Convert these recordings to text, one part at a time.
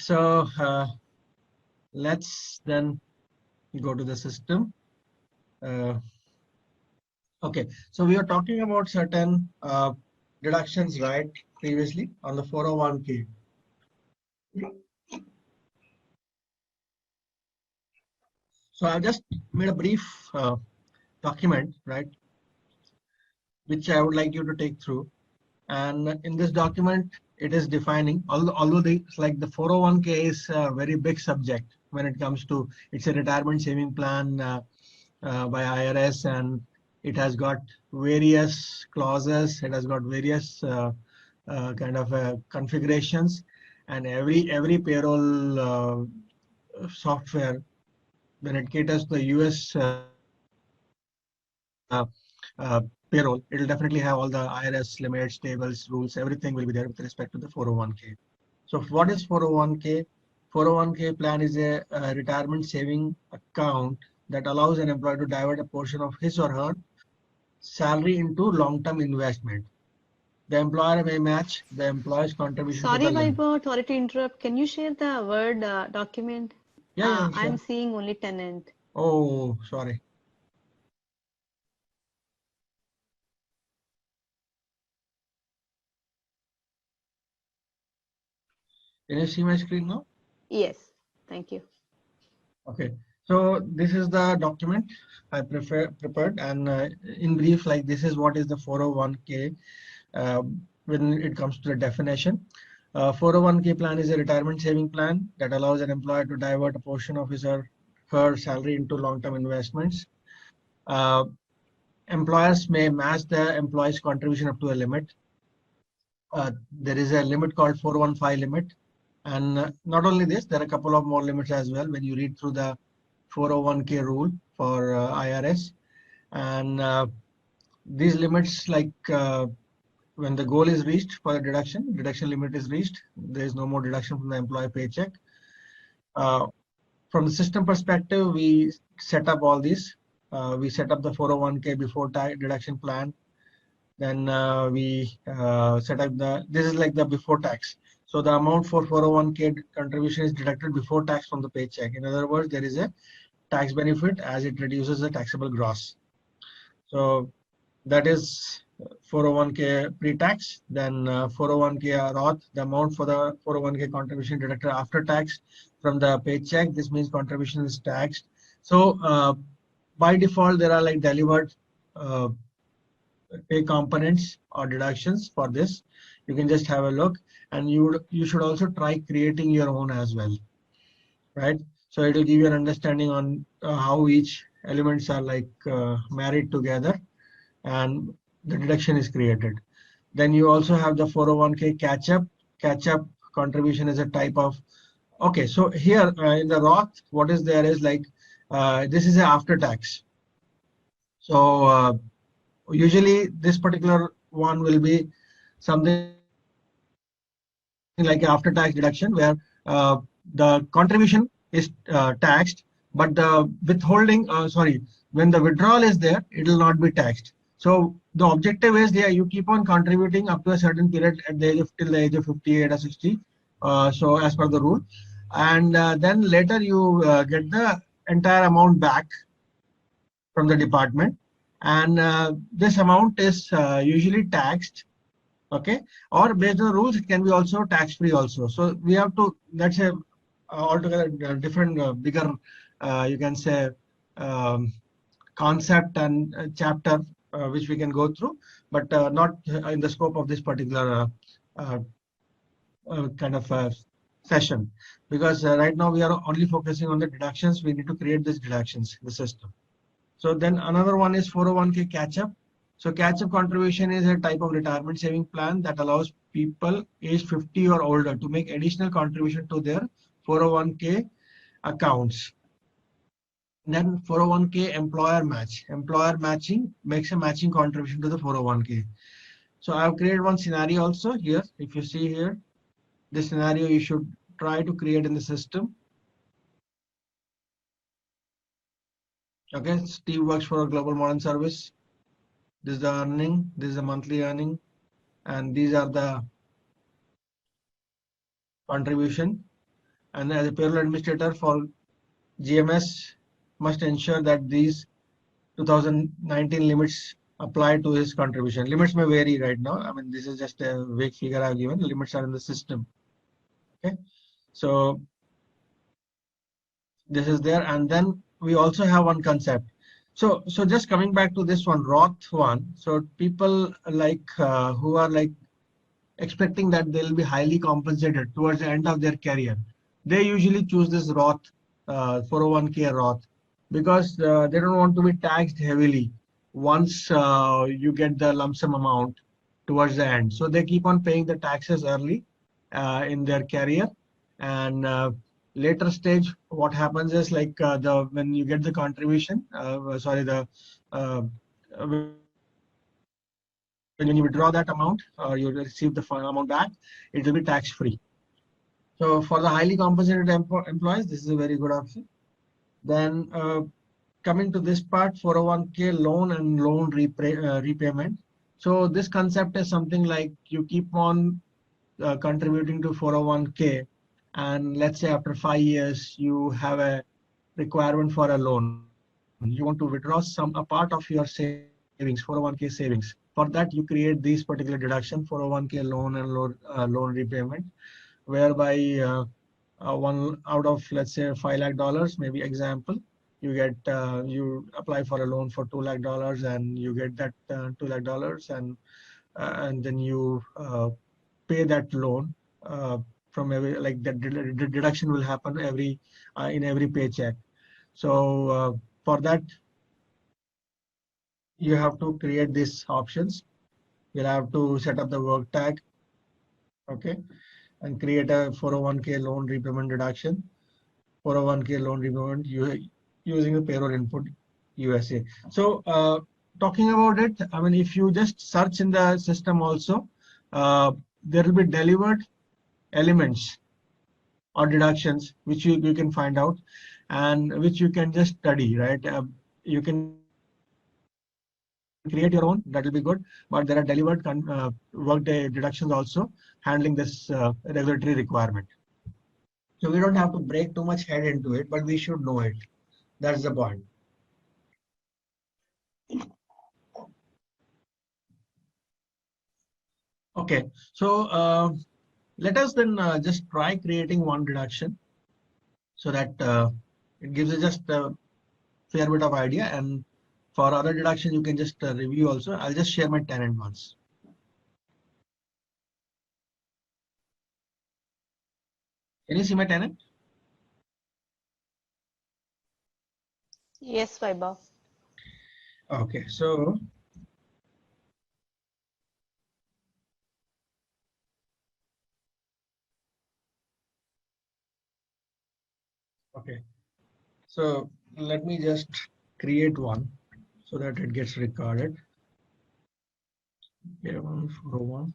So let's then go to the system. Okay, so we are talking about certain deductions, right? Previously on the 401k. So I just made a brief document, right, which I would like you to take through. And in this document, it is defining, although it's like the 401k is a very big subject when it comes to, it's a retirement saving plan by IRS, and it has got various clauses, it has got various kind of configurations, and every payroll software, when it caters to the US payroll, it will definitely have all the IRS limits, tables, rules, everything will be there with respect to the 401k. So what is 401k? 401k plan is a retirement saving account that allows an employee to divert a portion of his or her salary into long-term investment. The employer may match the employee's contribution to Sorry, the limit. Vaibhav, sorry to interrupt. Can you share the Word document? Yeah, I'm sure. seeing only tenant. Oh, sorry. Can you see my screen now? Yes, thank you. Okay, so this is the document I prepared, and in brief, like this is what is the 401k when it comes to the definition. 401k plan is a retirement saving plan that allows an employer to divert a portion of his or her salary into long-term investments. Uh, Employers may match the employee's contribution up to a limit. There is a limit called 415 limit. And not only this, there are a couple of more limits as well when you read through the 401k rule for IRS. And these limits, like when the goal is reached for the deduction limit is reached, there is no more deduction from the employee paycheck. From the system perspective, we set up all these. We set up the 401k before tax deduction plan. Then we set up this is like the before tax. So the amount for 401k contribution is deducted before tax from the paycheck. In other words, there is a tax benefit as it reduces the taxable gross. So that is 401k pre-tax. Then 401k Roth, the amount for the 401k contribution deducted after tax from the paycheck. This means contribution is taxed. So by default, there are like delivered pay components or deductions for this. You can just have a look, and you should also try creating your own as well, right? So it will give you an understanding on how each elements are like married together, and the deduction is created. Then you also have the 401k catch-up. Catch-up contribution is a type of, okay, so here in the Roth, what is there is like, this is after tax. So usually this particular one will be something like after tax deduction, where the contribution is taxed, but the withholding, when the withdrawal is there, it will not be taxed. So the objective is there, you keep on contributing up to a certain period at the age of, till the age of 58 or 60. So as per the rule, and then later you get the entire amount back from the department, and this amount is usually taxed, okay, or based on the rules it can be also tax free also. So we have to, that's a altogether different bigger you can say concept and chapter which we can go through, but not in the scope of this particular kind of session, because right now we are only focusing on the deductions. We need to create these deductions in the system. So then another one is 401k catch-up. So catch-up contribution is a type of retirement saving plan that allows people age 50 or older to make additional contribution to their 401k accounts. Then 401k employer match. Employer matching makes a matching contribution to the 401k. So I've created one scenario also here. If you see here, this scenario you should try to create in the system. Okay, Steve works for a global modern service. This is the earning, this is the monthly earning, and these are the contribution. And as a payroll administrator for GMS must ensure that these 2019 limits apply to his contribution. Limits may vary right now. I mean, this is just a vague figure I've given. Limits are in the system. Okay. So this is there. And then we also have one concept. So just coming back to this one, Roth one. So people like who are like expecting that they'll be highly compensated towards the end of their career, they usually choose this Roth, 401k Roth, because they don't want to be taxed heavily once you get the lump sum amount towards the end. So they keep on paying the taxes early in their career, and later stage, what happens is like the when you get the contribution, sorry, the when you withdraw that amount or you receive the amount back, it will be tax free. So for the highly compensated employees, this is a very good option. Then coming to this part, 401k loan and loan repayment. So this concept is something like you keep on contributing to 401k, and let's say after 5 years you have a requirement for a loan. You want to withdraw a part of your savings, 401k savings. For that, you create these particular deduction, 401k loan and loan repayment, whereby one out of, let's say, $5 lakh, maybe example, you get you apply for a loan for $2 lakh and you get that $2 lakh, and then you pay that loan from every, like that deduction will happen every in every paycheck. So for that you have to create these options. You'll have to set up the work tag, okay, and create a 401k loan repayment deduction, 401k loan repayment using the payroll input USA. So talking about it, I mean, if you just search in the system also, there will be delivered elements or deductions which you can find out and which you can just study, right? You can create your own, that will be good, but there are delivered Workday deductions also handling this regulatory requirement. So we don't have to break too much head into it, but we should know it. That's the point. Okay, so let us then just try creating one deduction so that it gives us just a fair bit of idea. And for other deduction, you can just review also. I'll just share my tenant once. Can you see my tenant? Yes, Vaibhav. Okay, so okay, so let me just create one so that it gets recorded. Okay, 141.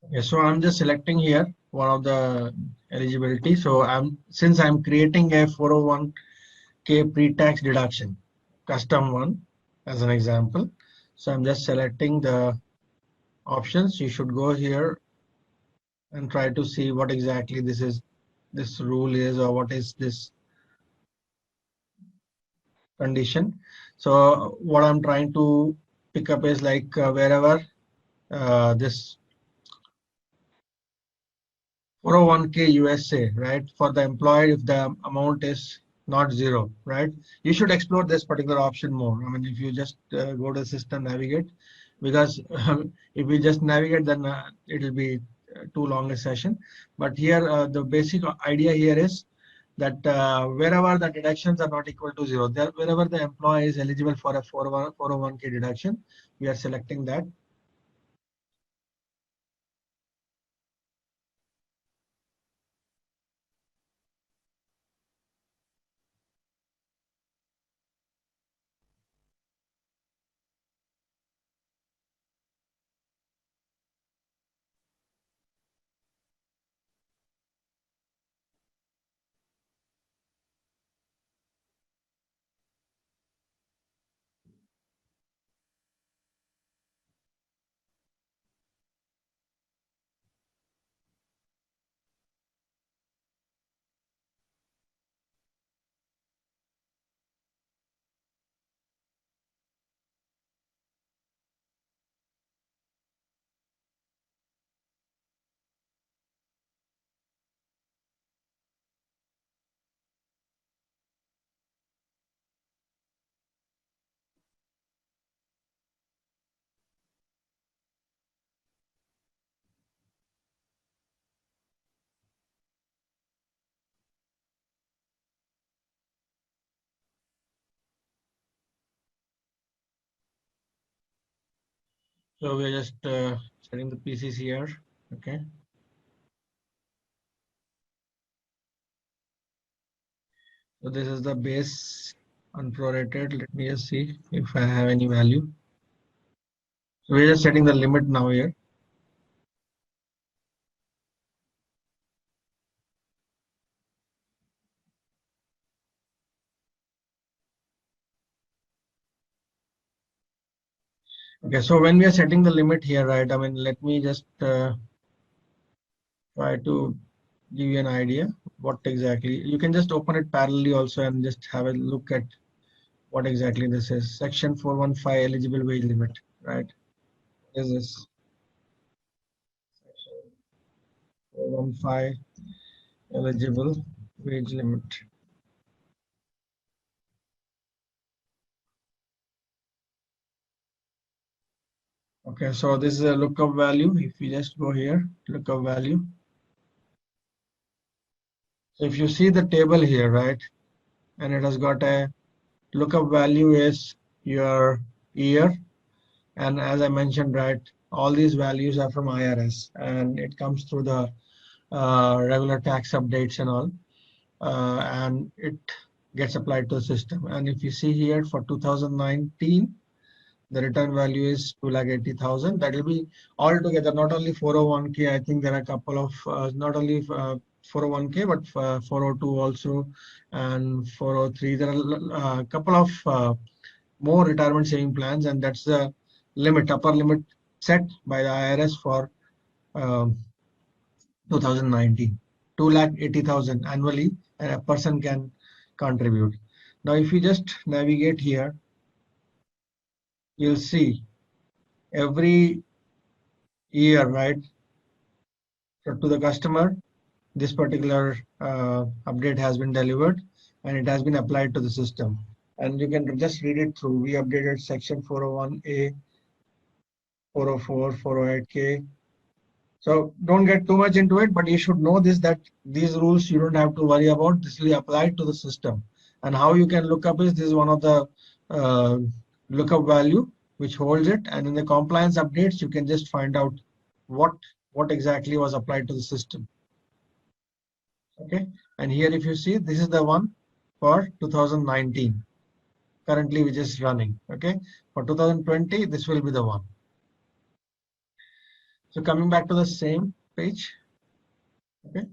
Okay, so I'm just selecting here one of the eligibility. So since I'm creating a 401k pre-tax deduction, custom one as an example. So I'm just selecting the options. You should go here and try to see what exactly this rule is, or what is this condition. So what I'm trying to pick up is like wherever this 401k USA, right? For the employee, if the amount is not zero, right? You should explore this particular option more. I mean, if you just go to the system, navigate, because if we just navigate, then it will be too long a session. But here, the basic idea here is that wherever the deductions are not equal to zero, there, wherever the employee is eligible for a 401k deduction, we are selecting that. So we are just setting the PCs here. Okay. So this is the base unprorated. Let me just see if I have any value. So we're just setting the limit now here. Okay, so when we are setting the limit here, right? I mean, let me just try to give you an idea what exactly. You can just open it parallelly also and just have a look at what exactly this is. Section 415 eligible wage limit, right? Is this section 415 eligible wage limit? Okay, so this is a lookup value. If we just go here, lookup value. So if you see the table here, right, and it has got a lookup value is your year, and as I mentioned, right, all these values are from IRS, and it comes through the regular tax updates and all, and it gets applied to the system. And if you see here for 2019, the return value is 2,80,000. That will be all together, not only 401k. I think there are a couple of not only 401k but 402 also, and 403. There are a couple of more retirement saving plans, and that's the limit, upper limit set by the IRS for um, 2019. 2,80,000 annually, and a person can contribute. Now, if you just navigate here, you'll see every year, right? So to the customer, this particular update has been delivered and it has been applied to the system. And you can just read it through. We updated section 401A, 404, 408K. So don't get too much into it, but you should know this, that these rules you don't have to worry about. This will be applied to the system. And how you can look up is this is one of the uh, lookup value which holds it. And in the compliance updates, you can just find out what exactly was applied to the system. Okay, and here if you see, this is the one for 2019 currently which is running. Okay, for 2020 this will be the one. So coming back to the same page. Okay,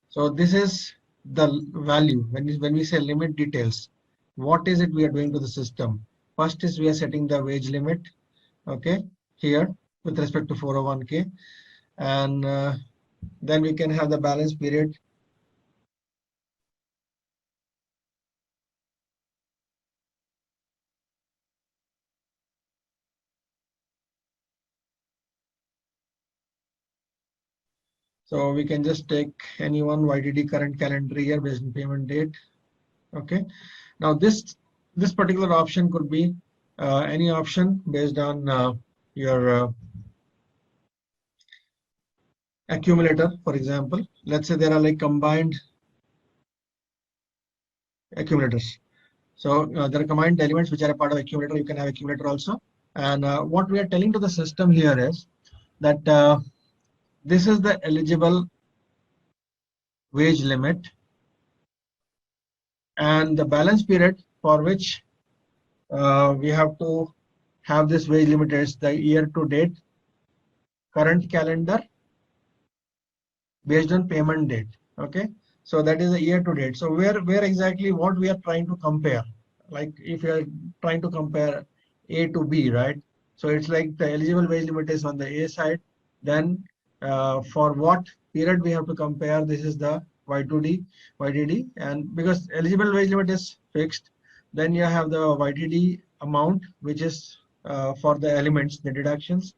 so this is the value. When we say limit details, what is it we are doing to the system? First is we are setting the wage limit, okay, here with respect to 401k, and then we can have the balance period. So we can just take any one YTD current calendar year based on payment date. Okay. Now this particular option could be any option based on your accumulator, for example. Let's say there are like combined accumulators. So there are combined elements which are a part of accumulator. You can have accumulator also. And what we are telling to the system here is that this is the eligible wage limit, and the balance period for which we have to have this wage limit is the year to date current calendar based on payment date. Okay, so that is the year to date. So where exactly what we are trying to compare, like if you are trying to compare A to B, right? So it's like the eligible wage limit is on the A side, then for what period we have to compare, this is the Y2D, YTD, and because eligible wage limit is fixed, then you have the YTD amount, which is for the elements, the deductions,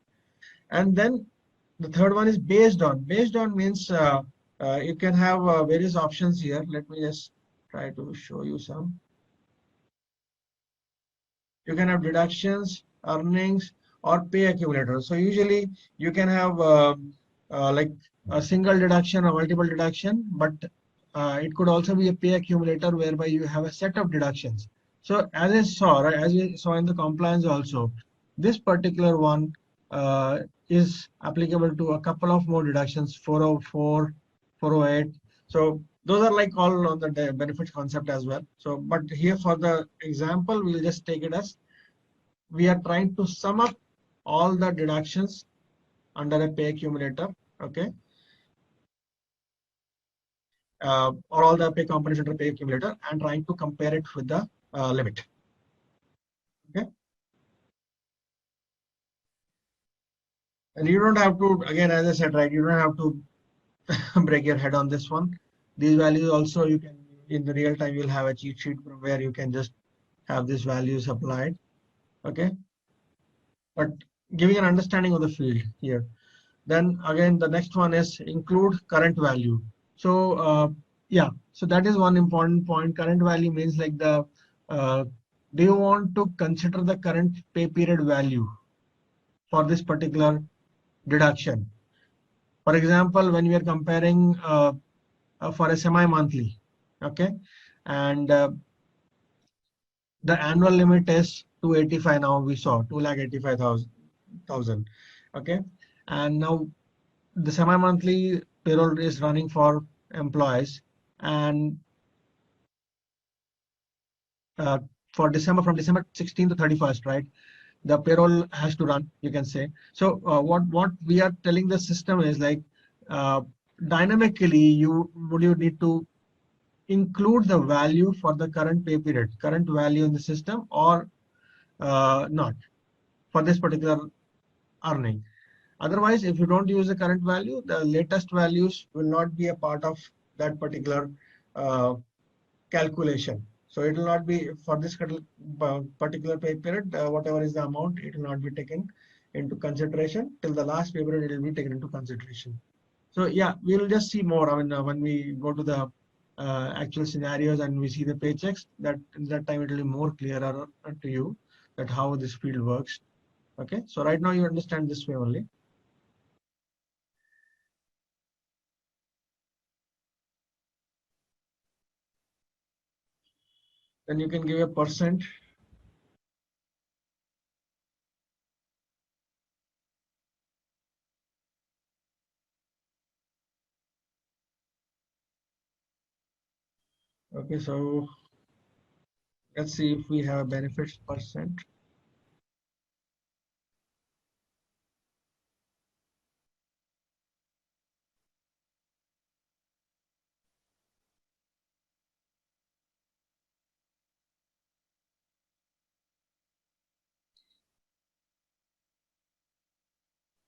and then the third one is based on. Based on means you can have various options here. Let me just try to show you some. You can have deductions, earnings, or pay accumulator. So usually you can have like a single deduction or multiple deduction, but it could also be a pay accumulator whereby you have a set of deductions. So as I saw, right, as we saw in the compliance also, this particular one is applicable to a couple of more deductions, 404, 408. So those are like all on the benefits concept as well. So, but here for the example, we'll just take it as we are trying to sum up all the deductions under a pay accumulator, okay, or all the pay components under pay accumulator, and trying to compare it with the limit. Okay, and you don't have to, again, as I said, right, you don't have to break your head on this one. These values also you can, in the real time, you'll have a cheat sheet from where you can just have these values applied. Okay, but giving an understanding of the field here. Then again, the next one is include current value. So yeah, so that is one important point. Current value means like the do you want to consider the current pay period value for this particular deduction? For example, when we are comparing for a semi-monthly, okay, and the annual limit is 285. Now we saw 2,85,000. Okay, and now the semi-monthly payroll is running for employees, and uh, for December, from December 16th to 31st, right? The payroll has to run, you can say. So what we are telling the system is like uh, dynamically you need to include the value for the current pay period, current value in the system, or not for this particular earning. Otherwise, if you don't use the current value, the latest values will not be a part of that particular uh, calculation. So it will not be for this particular pay period, whatever is the amount, it will not be taken into consideration till the last pay period, it will be taken into consideration. So yeah, we will just see more. I mean, when we go to the actual scenarios and we see the paychecks, that in that time it will be more clearer to you that how this field works. Okay, so right now you understand this way only. Then you can give a percent. Okay, so let's see if we have benefits percent.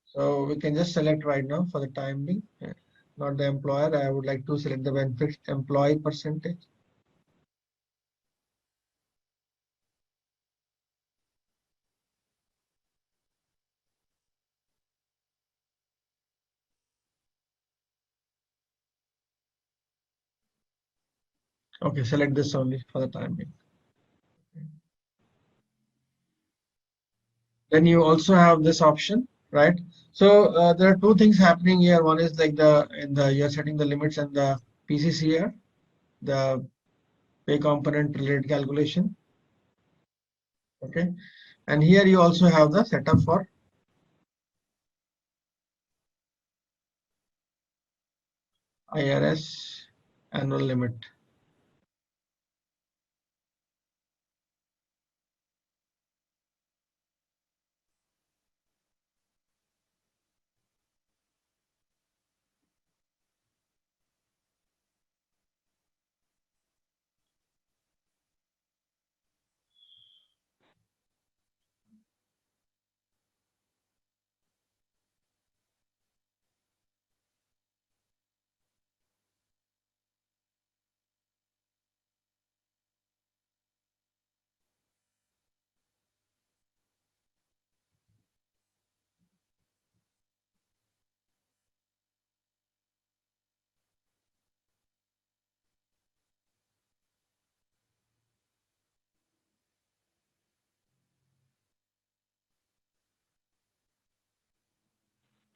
So we can just select right now for the time being, not the employer. I would like to select the benefits employee percentage. Okay, select this only for the time being. Then you also have this option, right? So there are two things happening here. One is like you're setting the limits and the PCCR, the pay component related calculation. Okay, and here you also have the setup for IRS annual limit.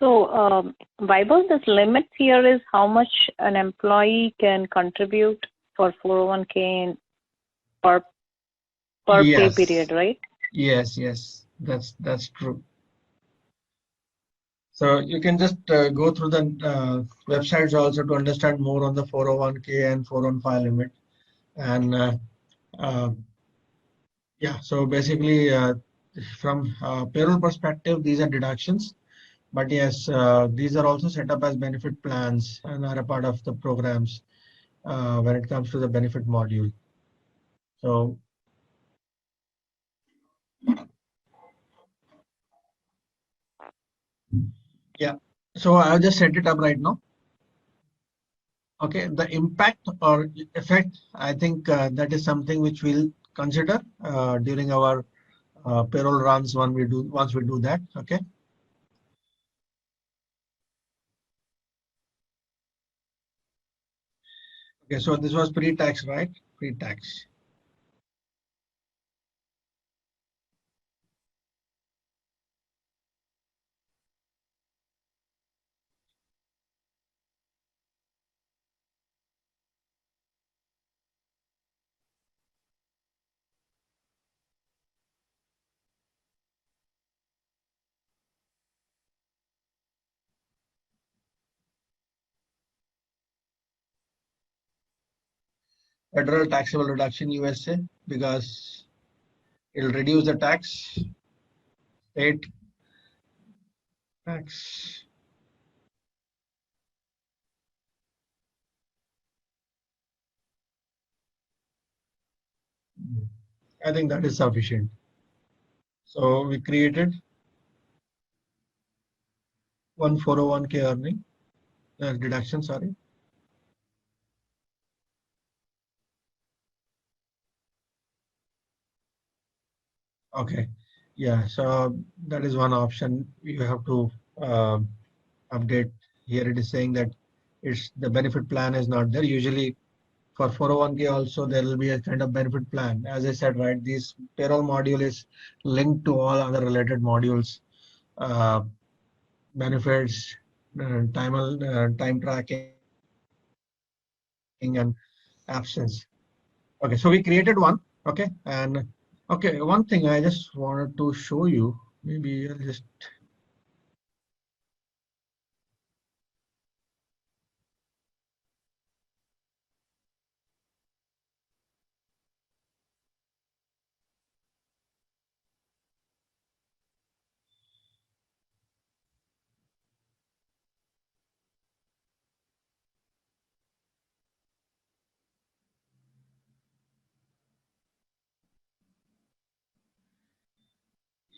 So, Vaibhav, this limit here is how much an employee can contribute for 401k per pay Yes, period, right? yes, that's true. So you can just go through the websites also to understand more on the 401k and 415 limit. And uh, yeah, so basically, from payroll perspective, these are deductions. But yes, these are also set up as benefit plans and are a part of the programs when it comes to the benefit module. So yeah, so I've just set it up right now. Okay, the impact or effect, I think that is something which we'll consider during our payroll runs once we do that. Okay. Okay, so this was pre-tax, right? Pre-tax. Federal taxable reduction USA because it'll reduce the tax, state tax. I think that is sufficient. So we created one 401k earning deduction, sorry. Okay. Yeah, so that is one option you have to uh, update. Here it is saying that it's the benefit plan is not there. Usually for 401k also there will be a kind of benefit plan. As I said, right, this payroll module is linked to all other related modules, uh, benefits, time tracking and absence. Okay, so we created one. Okay, and okay, one thing I just wanted to show you. Maybe I'll just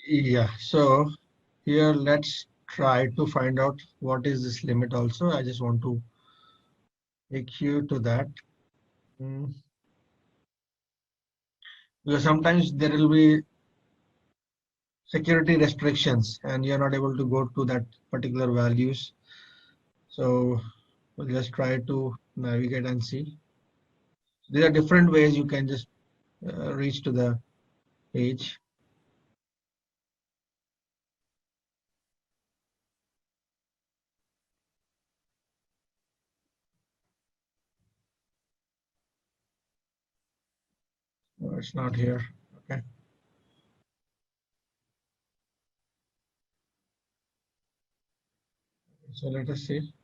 yeah. So here let's try to find out what is this limit. Also, I just want to take you to that. Mm, because sometimes there will be security restrictions and you're not able to go to that particular values. So we'll just try to navigate and see. There are different ways you can just reach to the page. It's not here. Okay. So let us see.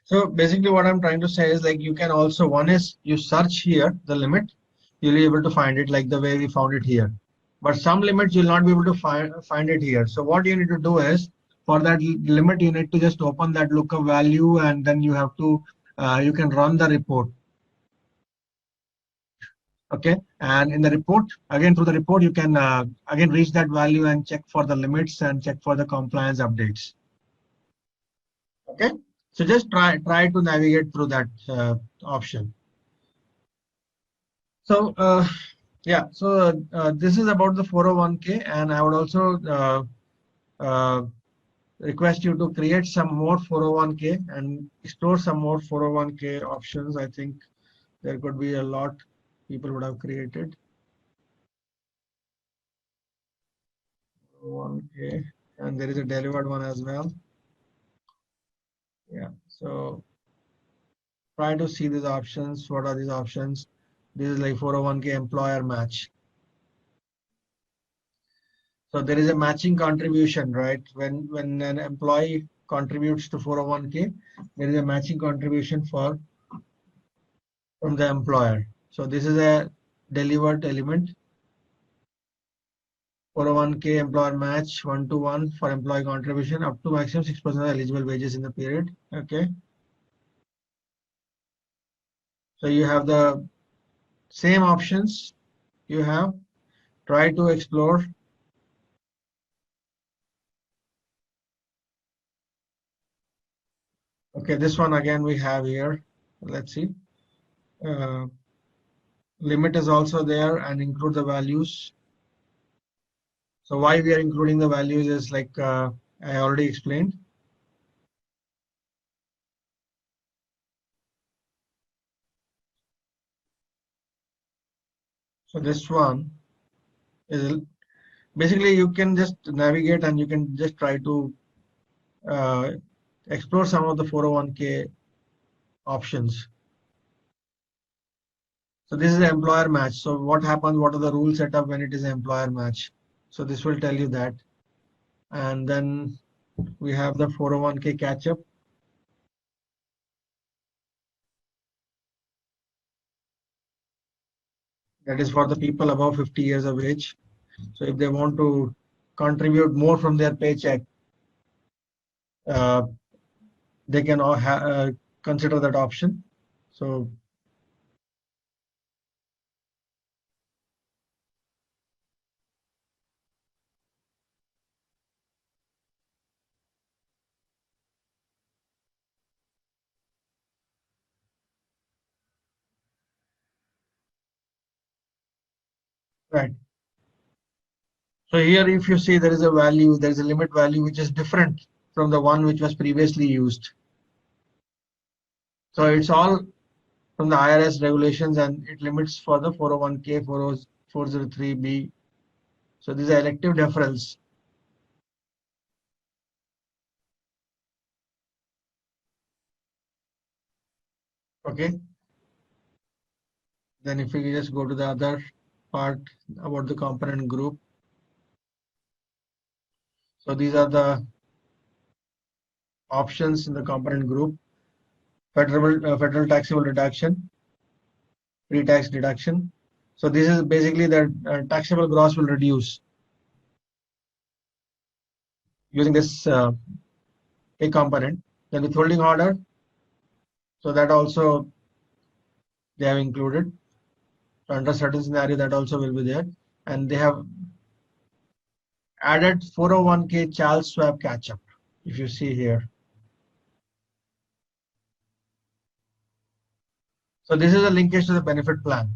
So basically what I'm trying to say is like you can also, one is you search here the limit, you'll be able to find it like the way we found it here. But some limits you'll not be able to find it here. So what you need to do is for that limit, you need to just open that lookup value and then you have to, you can run the report. Okay. And in the report, again, through the report, you can again reach that value and check for the limits and check for the compliance updates. Okay. So just try to navigate through that option. So yeah, so this is about the 401k, and I would also request you to create some more 401k and explore some more 401k options. I think there could be a lot people would have created. 401k, and there is a delivered one as well. Yeah, so try to see these options. What are these options? This is like 401k employer match. So there is a matching contribution, right? When an employee contributes to 401k, there is a matching contribution from the employer. So this is a delivered element. 401k employer match 1-to-1 for employee contribution up to maximum 6% of eligible wages in the period. Okay. So you have the same options you have. Try to explore. Okay, this one again we have here. Let's see. Limit is also there and include the values. So why we are including the values is like I already explained. So this one is basically you can just navigate and you can just try to explore some of the 401k options. So this is the employer match. So what happens? What are the rules set up when it is an employer match? So this will tell you that. And then we have the 401k catch up. That is for the people above 50 years of age. So if they want to contribute more from their paycheck, uh, they can all consider that option. So right. So here, if you see there is a value, there is a limit value which is different from the one which was previously used. So it's all from the IRS regulations and it limits for the 401k, 403b. So these are elective deferrals. Okay. Then if we just go to the other part about the component group. So these are the options in the component group. Federal taxable deduction, pre-tax deduction. So this is basically the taxable gross will reduce using this pay component. Then withholding order. So that also they have included. So under certain scenario that also will be there. And they have added 401k child swap catch up. If you see here. So this is a linkage to the benefit plan.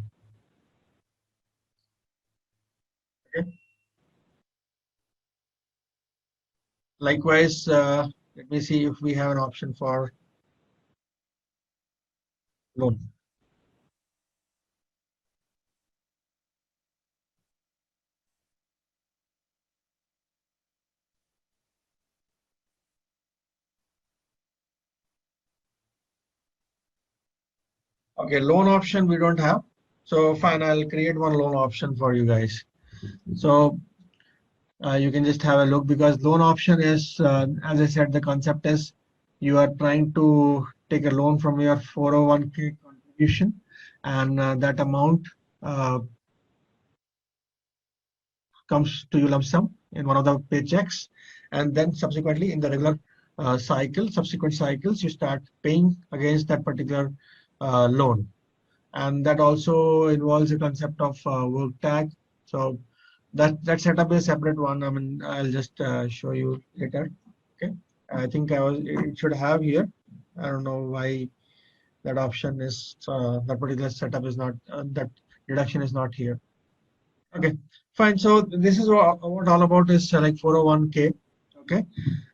Okay. Likewise, Let me see if we have an option for loan. Okay, loan option we don't have. So fine, I'll create one loan option for you guys. So you can just have a look, because loan option is, as I said, the concept is you are trying to take a loan from your 401k contribution, and that amount comes to you lump sum in one of the paychecks, and then subsequently in the regular subsequent cycles, you start paying against that particular loan. And that also involves a concept of work tag. So that setup is a separate one. I mean, I'll just show you later. Okay, I think it should have here. I don't know why that option is that particular setup is not that deduction is not here. Okay, fine. So this is what all about is like 401k. Okay,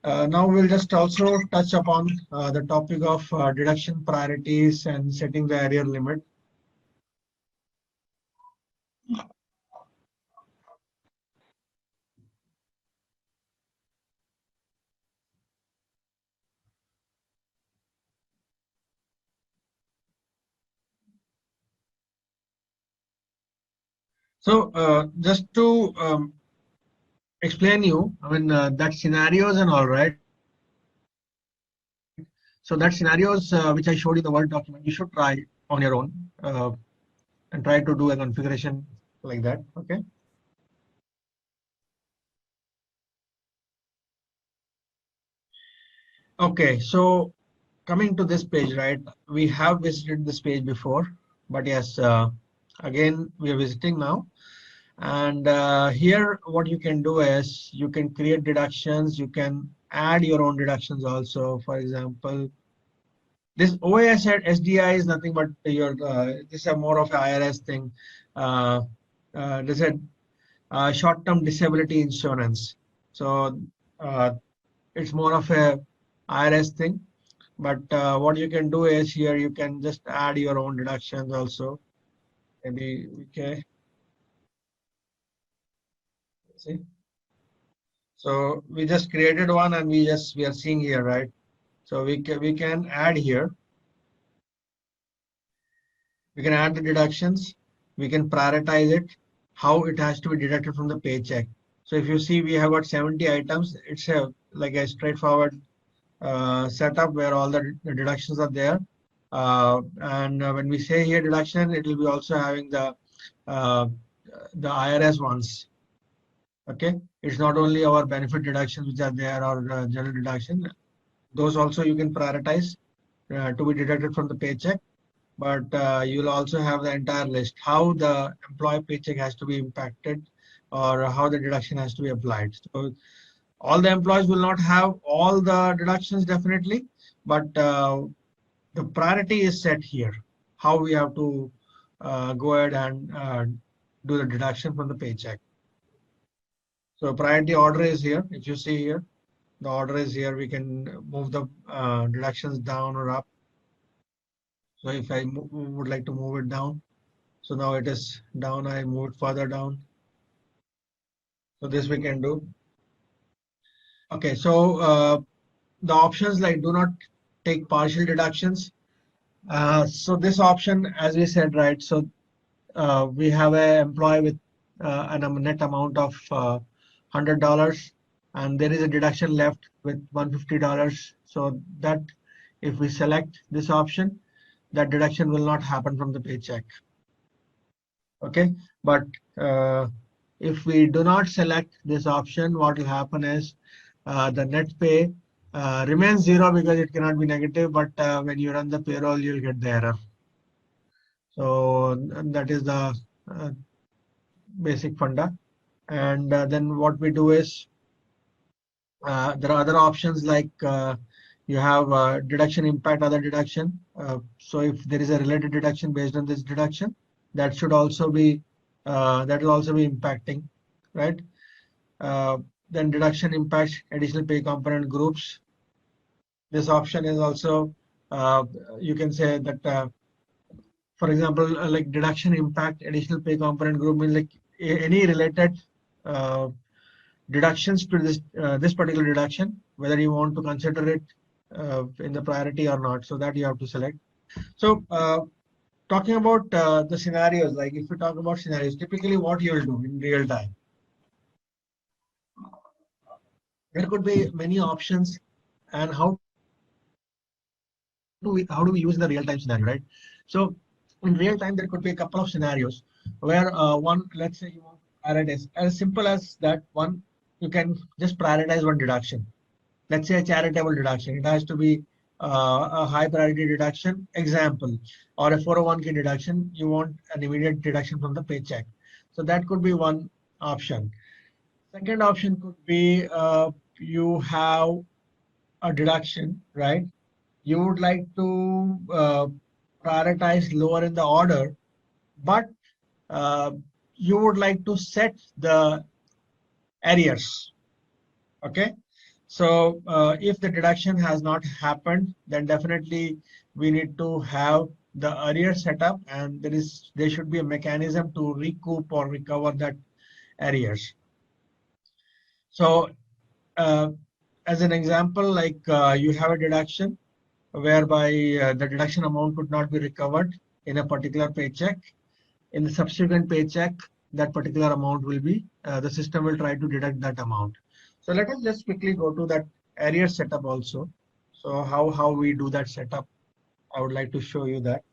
now we'll just also touch upon the topic of deduction priorities and setting the arrear limit. So just to explain you, I mean that scenarios and all, right? So that scenarios which I showed in the Word document, you should try on your own and try to do a configuration like that. Okay. Okay. So coming to this page, right? We have visited this page before, but yes, again we are visiting now. And here, what you can do is you can create deductions. You can add your own deductions also. For example, this OAS SDI is nothing but your this is a more of an IRS thing. This is short-term disability insurance. So it's more of a IRS thing. But what you can do is here you can just add your own deductions also. Maybe okay. See. So we just created one and we are seeing here, right? So we can add here. We can add the deductions. We can prioritize it, how it has to be deducted from the paycheck. So if you see, we have got 70 items. It's a like a straightforward setup where all the deductions are there. And when we say here deduction, it will be also having uh, the IRS ones. Okay, it's not only our benefit deductions which are there or general deduction. Those also you can prioritize to be deducted from the paycheck. But you'll also have the entire list, how the employee paycheck has to be impacted or how the deduction has to be applied. So all the employees will not have all the deductions definitely, but the priority is set here, how we have to go ahead and do the deduction from the paycheck. So priority order is here. If you see here, the order is here. We can move the deductions down or up. So if I would like to move it down, so now it is down, I move it further down. So this we can do. Okay, so the options like do not take partial deductions. So this option, as we said, right, so we have an employee with a net amount of $100 and there is a deduction left with $150. So that if we select this option, that deduction will not happen from the paycheck. Okay, but if we do not select this option, what will happen is the net pay remains zero because it cannot be negative, but when you run the payroll, you'll get the error. So that is the basic funda. And then what we do is there are other options like you have deduction impact, other deduction. So if there is a related deduction based on this deduction, that should also be that will also be impacting, right? Then deduction impacts additional pay component groups. This option is also, you can say that, for example, like deduction impact additional pay component group means like any related uh, deductions to this particular deduction, whether you want to consider it in the priority or not. So that you have to select. So talking about the scenarios, like if we talk about scenarios, typically what you'll do in real time, there could be many options, and how do we use the real time scenario, right? So in real time, there could be a couple of scenarios where one, let's say you want to prioritize as simple as that one, you can just prioritize one deduction. Let's say a charitable deduction. It has to be a high priority deduction, example, or a 401k deduction. You want an immediate deduction from the paycheck. So that could be one option. Second option could be you have a deduction, right? You would like to prioritize lower in the order, but uh, you would like to set the arrears. Okay. So if the deduction has not happened, then definitely we need to have the arrears set up, and there should be a mechanism to recoup or recover that arrears. So uh, as an example, like you have a deduction whereby the deduction amount could not be recovered in a particular paycheck. In the subsequent paycheck, that particular amount will be, the system will try to deduct that amount. So let us just quickly go to that area setup also. So how we do that setup, I would like to show you that.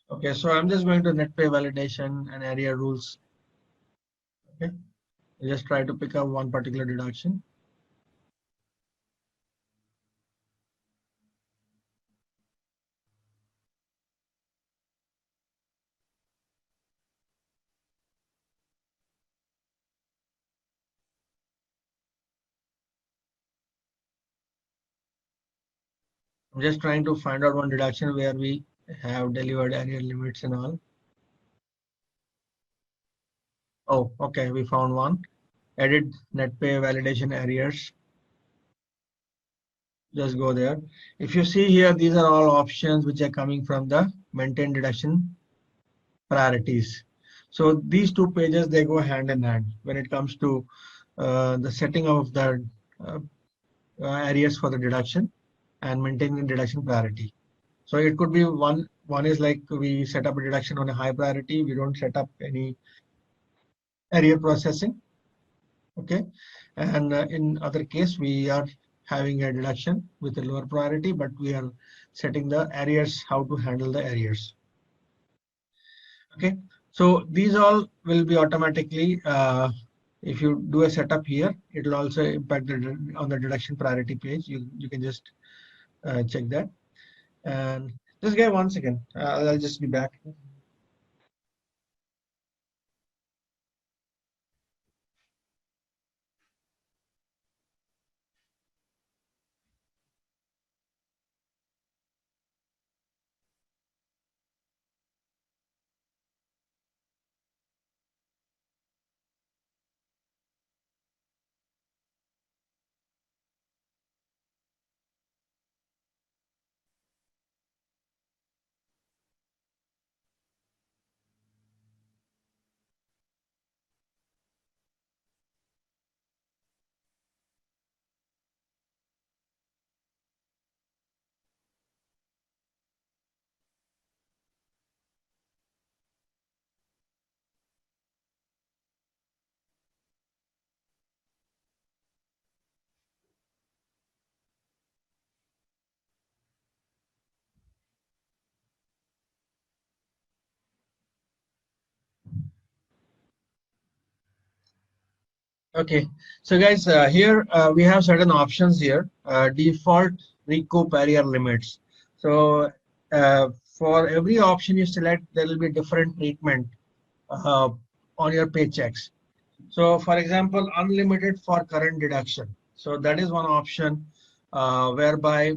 Okay, so I'm just going to net pay validation and area rules. Okay, just try to pick up one particular deduction. I'm just trying to find out one deduction where we have delivered area limits and all. Oh, okay, we found one. Edit net pay validation arrears. Just go there. If you see here, these are all options which are coming from the maintain deduction priorities. So these two pages, they go hand in hand when it comes to the setting of the uh, areas for the deduction and maintaining deduction priority. So it could be one is like we set up a deduction on a high priority. We don't set up any area processing. Okay. And in other case, we are having a deduction with a lower priority, but we are setting the arrears, how to handle the arrears. Okay. So these all will be automatically, if you do a setup here, it will also impact on the deduction priority page. You can just check that. And just give 1 second. I'll just be back. Okay, so guys, here we have certain options here. Default recoup area limits. So for every option you select, there will be different treatment uh, on your paychecks. So for example, unlimited for current deduction. So that is one option whereby,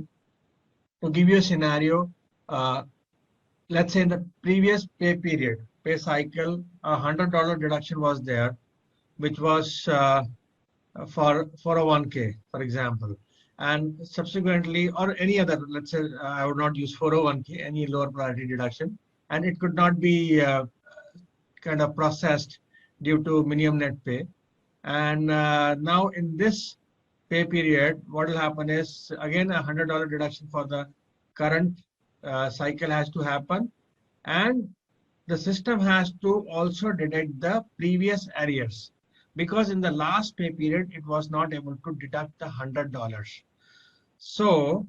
to give you a scenario, uh, let's say in the previous pay period, pay cycle, $100 deduction was there, which was for 401k, for example, and subsequently, or any other, let's say I would not use 401k, any lower priority deduction, and it could not be kind of processed due to minimum net pay. And now in this pay period, what will happen is again $100 deduction for the current cycle has to happen, and the system has to also deduct the previous arrears, because in the last pay period it was not able to deduct the $100. So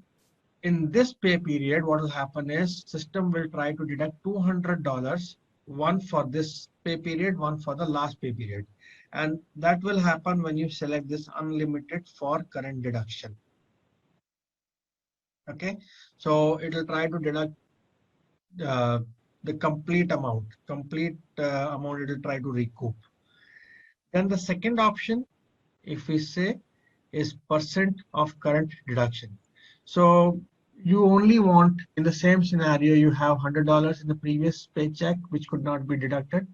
in this pay period, what will happen is system will try to deduct $200, one for this pay period, one for the last pay period. And that will happen when you select this unlimited for current deduction. Okay, so it will try to deduct uh, the complete amount it will try to recoup. Then the second option, if we say, is percent of current deduction. So you only want, in the same scenario, you have $100 in the previous paycheck which could not be deducted,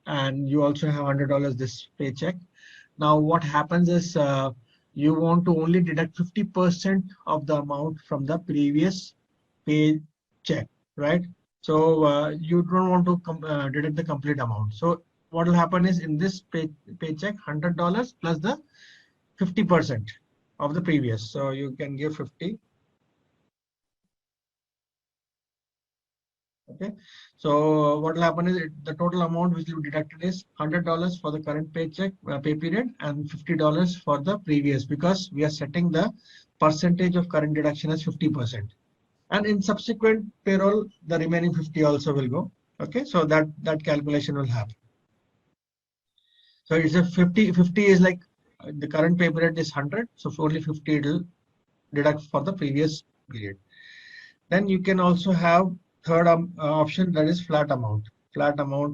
and you also have $100 this paycheck. Now what happens is you want to only deduct 50% of the amount from the previous paycheck, right? So you don't want to deduct the complete amount. So what will happen is in this paycheck, $100 plus the 50% of the previous. So you can give 50. Okay. So what will happen is the total amount which will be deducted is $100 for the current paycheck pay period and $50 for the previous, because we are setting the percentage of current deduction as 50%. And in subsequent payroll, the remaining 50 also will go. Okay. So that calculation will happen. So it's a 50 is like the current pay period is 100. So for only 50 it will deduct for the previous period. Then you can also have third option, that is flat amount. Okay,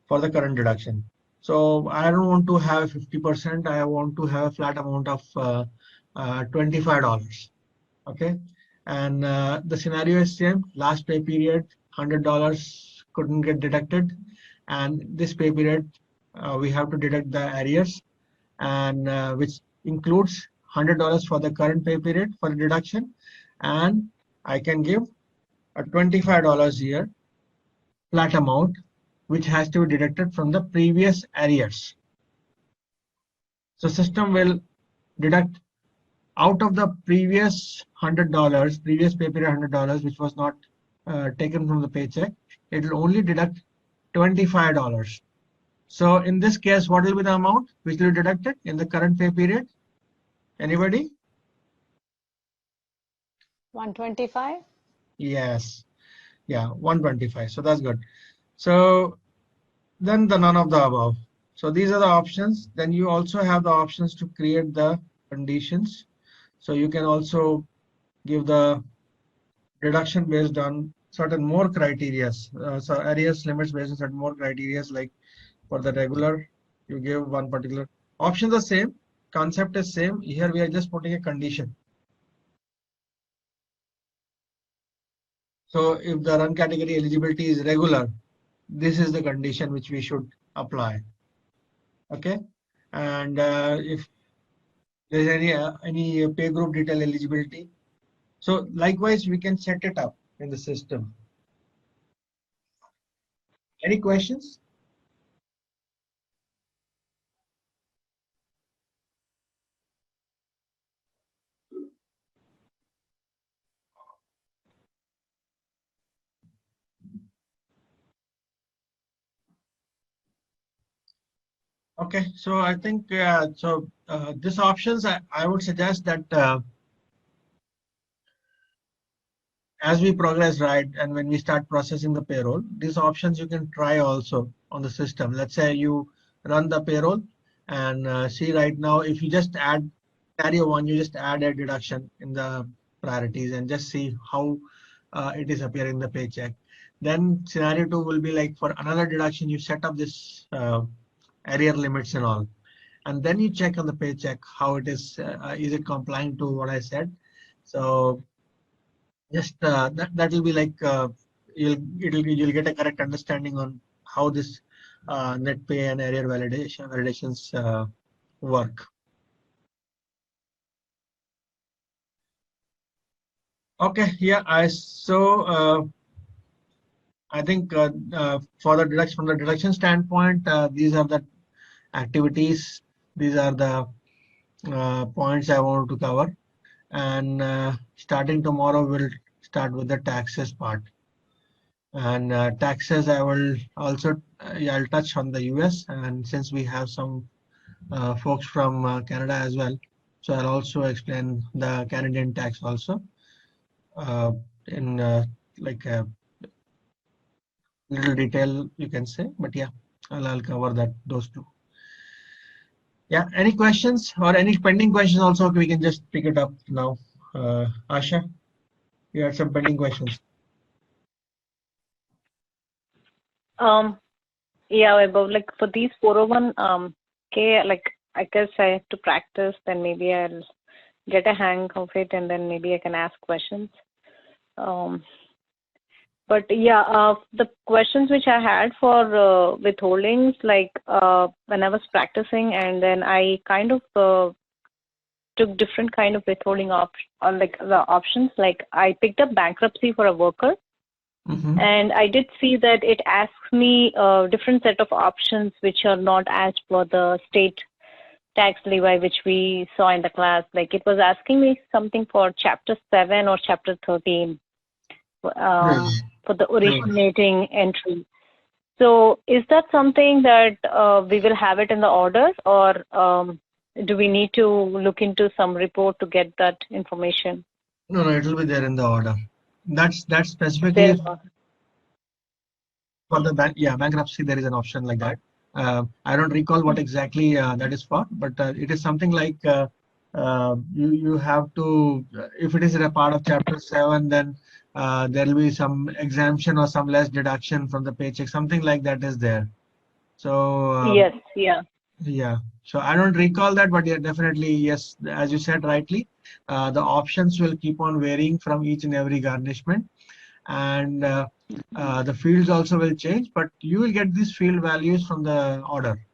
for the current deduction. So I don't want to have 50%. I want to have a flat amount of $25. Okay, and the scenario is same. Last pay period, $100 couldn't get deducted, and this pay period we have to deduct the arrears, and which includes $100 for the current pay period for the deduction, and I can give a $25 here flat amount which has to be deducted from the previous arrears. So system will deduct out of the previous $100, previous pay period $100, which was not taken from the paycheck. It will only deduct $25. So in this case, what will be the amount which will be deducted in the current pay period? Anybody? 125. Yes. Yeah, 125. So that's good. So then the none of the above. So these are the options. Then you also have the options to create the conditions. So you can also give the deduction based on certain more criteria. So arrears limits based on certain more criteria, like for the regular, you give one particular. Options are same, concept is same. Here we are just putting a condition. So if the run category eligibility is regular, this is the condition which we should apply. Okay, and if there's any pay group detail eligibility, so likewise we can set it up in the system. Any questions? Okay, so I think this options I would suggest that as we progress, right, and when we start processing the payroll, these options you can try also on the system. Let's say you run the payroll and see right now, if you just add scenario one, you just add a deduction in the priorities and just see how it is appearing in the paycheck. Then scenario two will be like for another deduction, you set up this arrear limits and all. And then you check on the paycheck how it is it complying to what I said? So just that will be like you'll get a correct understanding on how this net pay and arrear validations work. Okay, yeah, I think for the deduction from the deduction standpoint, these are the activities. These are the points I want to cover. And starting tomorrow, we'll start with the taxes part. And taxes, I will also I'll touch on the US, and since we have some folks from Canada as well, so I'll also explain the Canadian tax also in like a little detail, you can say. But yeah, I'll cover those two. Yeah, any questions or any pending questions also? We can just pick it up now. Asha, you had some pending questions. Yeah, about like for these 401k, like I guess I have to practice, then maybe I'll get a hang of it, and then maybe I can ask questions. But yeah, the questions which I had for withholdings, like when I was practicing, and then I kind of took different kind of withholding like the options. Like I picked up bankruptcy for a worker. Mm-hmm. And I did see that it asks me a different set of options which are not as per the state tax levy which we saw in the class. Like it was asking me something for Chapter 7 or Chapter 13 for the originating entry. So is that something that we will have it in the order, or do we need to look into some report to get that information? No, it will be there in the order. That's specifically for the bankruptcy. There is an option like that. I don't recall what exactly that is for, but it is something like you have to, if it is a part of Chapter 7, then there will be some exemption or some less deduction from the paycheck. Something like that is there. So yes, yeah. Yeah, so I don't recall that, but yeah, definitely yes. As you said rightly, the options will keep on varying from each and every garnishment, and the fields also will change. But you will get these field values from the order.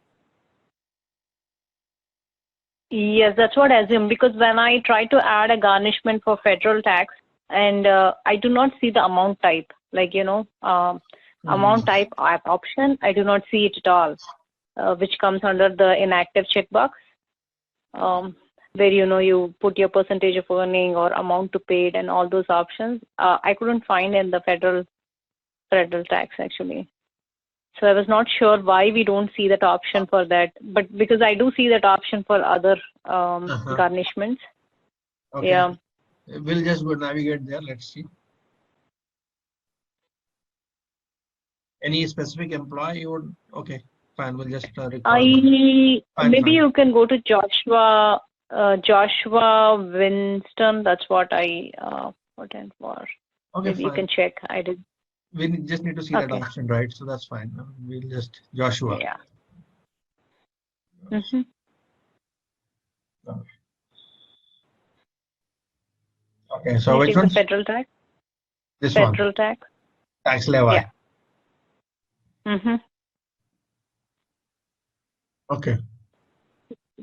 Yes, that's what I assume, because when I try to add a garnishment for federal tax, and I do not see the amount type, like amount type option, I do not see it at all. Which comes under the inactive checkbox, where you put your percentage of earning or amount to paid and all those options. I couldn't find in the federal tax actually. So I was not sure why we don't see that option for that, but because I do see that option for other garnishments. Okay. Yeah. We'll just go navigate there. Let's see. Any specific employee you would? Okay. Fine, we'll just maybe you can go to Joshua Winston. That's what I put in for. Okay, maybe fine. You can check. I did. We just need to see that option, right? So that's fine. We'll just Joshua. Yeah. Mm-hmm. Okay, so which one? Federal tax. This one. Federal tax. Tax levy. Yeah. Mm-hmm. Okay.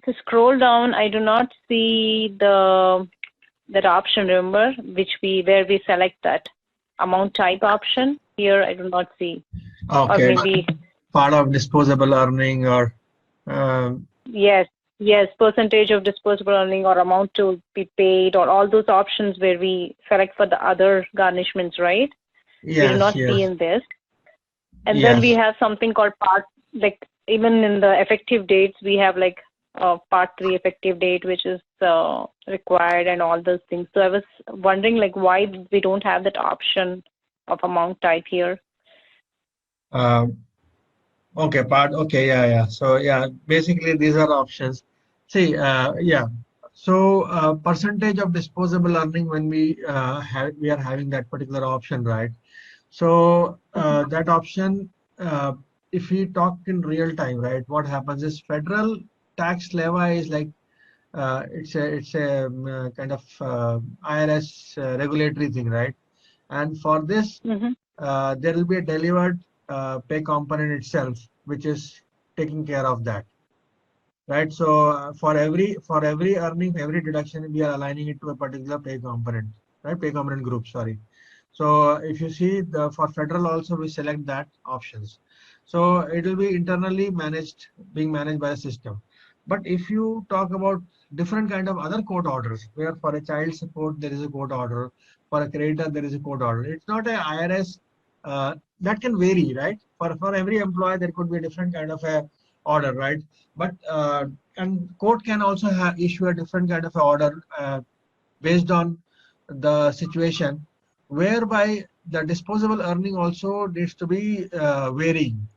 To scroll down, I do not see that option. Remember, where we select that amount type option. Here, I do not see. Okay. Or maybe part of disposable earning or. Yes, percentage of disposable earning or amount to be paid, or all those options where we select for the other garnishments, right? Yes, we do not see in this. And then we have something called part, like even in the effective dates, we have like Part 3 effective date, which is required, and all those things. So I was wondering, like, why we don't have that option of amount type here. Okay, okay, yeah. So yeah, basically these are options. See, yeah. So percentage of disposable earning when we are having that particular option, right? So that option, if we talk in real time, right, what happens is federal tax levy is like it's a kind of IRS regulatory thing, right? And for this, there will be a delivered pay component itself, which is taking care of that, right? So for every earning, every deduction, we are aligning it to a particular pay component, right? Pay component group, sorry. So if you see for federal also, we select that options. So it will be internally managed, being managed by a system. But if you talk about different kind of other court orders, where for a child support there is a court order, for a creditor there is a court order. It's not a IRS. That can vary, right? For every employee there could be a different kind of a order, right? But and court can also issue a different kind of a order based on the situation, whereby the disposable earning also needs to be varying,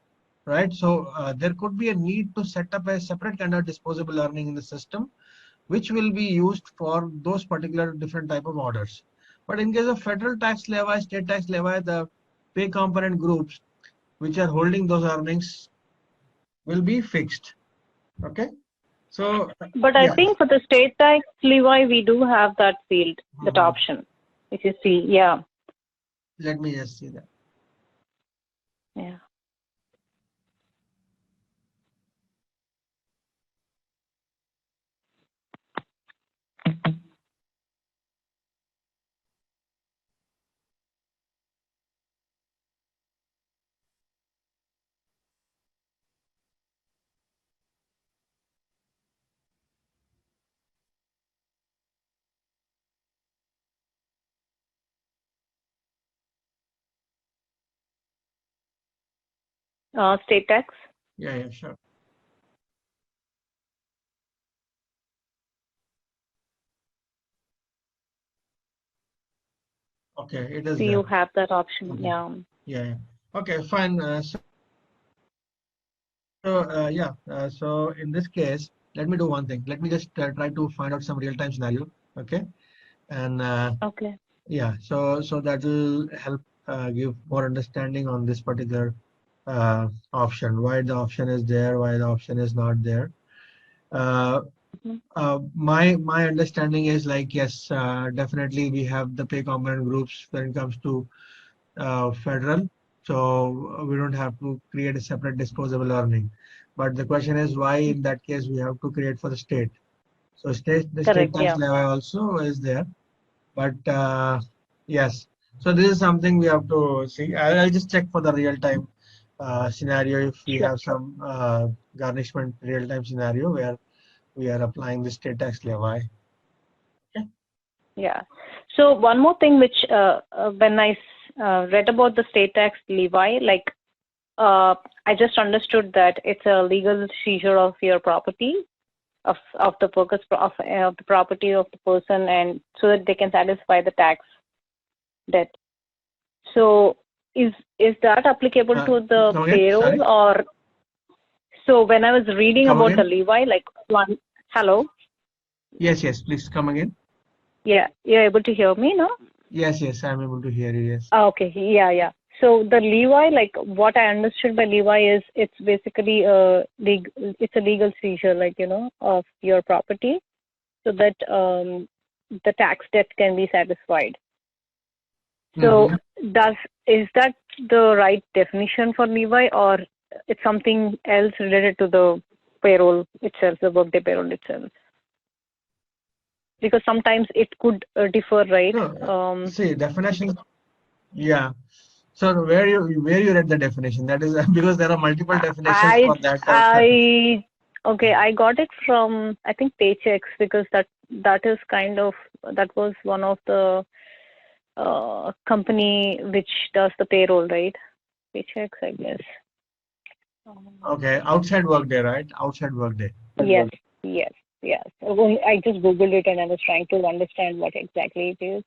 right? So there could be a need to set up a separate kind of disposable earning in the system, which will be used for those particular different type of orders. But in case of federal tax levy, state tax levy, the pay component groups which are holding those earnings will be fixed. Okay. So But I yeah, think for the state tax levy, we do have that field, that option. If you see, yeah. Let me just see that. Yeah. State tax. Yeah, sure. Okay, it is So there. you have that option. Okay. Yeah. Yeah. Okay, fine. So in this case, let me do one thing. Let me just try to find out some real-time scenario. Okay, and Okay. yeah, so that will help give more understanding on this particular option. Why the option is there? Why the option is not there? Uh, my understanding is like, yes, definitely we have the pay component groups when it comes to federal, so we don't have to create a separate disposable earning. But the question is, why in that case we have to create for the state? So the state Correct. tax Yeah. levy also is there, but yes. So this is something we have to see. I'll just check for the real time scenario if we Sure. have some garnishment real time scenario where we are applying the state tax levy. Okay. Yeah. So one more thing, which when I read about the state tax levy, like I just understood that it's a legal seizure of your property, of the focus of the property of the person, and so that they can satisfy the tax debt. So is that applicable to the Come again? payroll? Sorry. Or so when I was reading Come about the again? levy, like one, hello? Yes, please come again. Yeah, you're able to hear me, no? Yes, I'm able to hear you. Yes. Okay, yeah. So the levy, like what I understood by levy is it's basically it's a legal seizure, like, of your property, so that the tax debt can be satisfied. So is that the right definition for levy, or it's something else related to the payroll itself, the Workday payroll itself? Because sometimes it could differ, right? No, see definition. Yeah. So where you read the definition? That is because there are multiple definitions I for that. I okay, I got it from, I think, Paychecks, because that is kind of, that was one of the company which does the payroll, right? Paychecks, I guess. Okay, outside Workday, right? Outside Workday. Yes. Yes, yes. I just Googled it and I was trying to understand what exactly it is.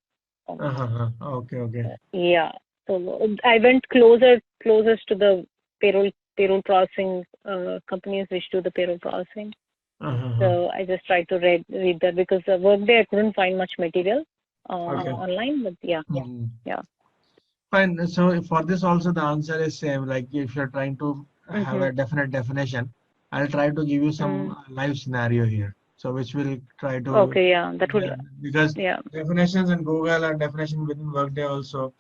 Okay, okay. Yeah. So I went closest to the payroll processing companies which do the payroll processing. So I just tried to read that because Workday I couldn't find much material Okay. online, but yeah. Fine. So for this also the answer is same. Like if you're trying to have a definite definition, I'll try to give you some live scenario here. So which will try to Okay, yeah, that would, because yeah. definitions in Google and definition within Workday also,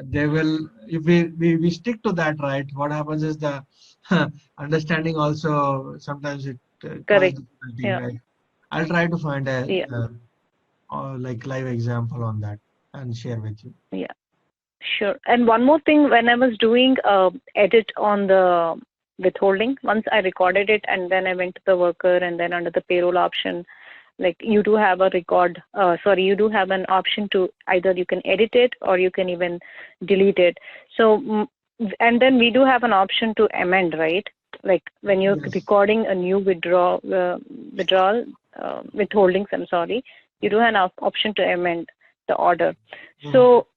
they will if we stick to that, right? What happens is the understanding also sometimes it causes Correct. difficulty, Yeah. right? I'll try to find a Yeah. like live example on that and share with you. Yeah. Sure. And one more thing, when I was doing edit on the withholding, once I recorded it and then I went to the worker and then under the payroll option, like you do have a record, you do have an option to either you can edit it or you can even delete it. So, and then we do have an option to amend, right? Like when you're recording a new withdrawal, withholdings, I'm sorry, you do have an option to amend the order. So,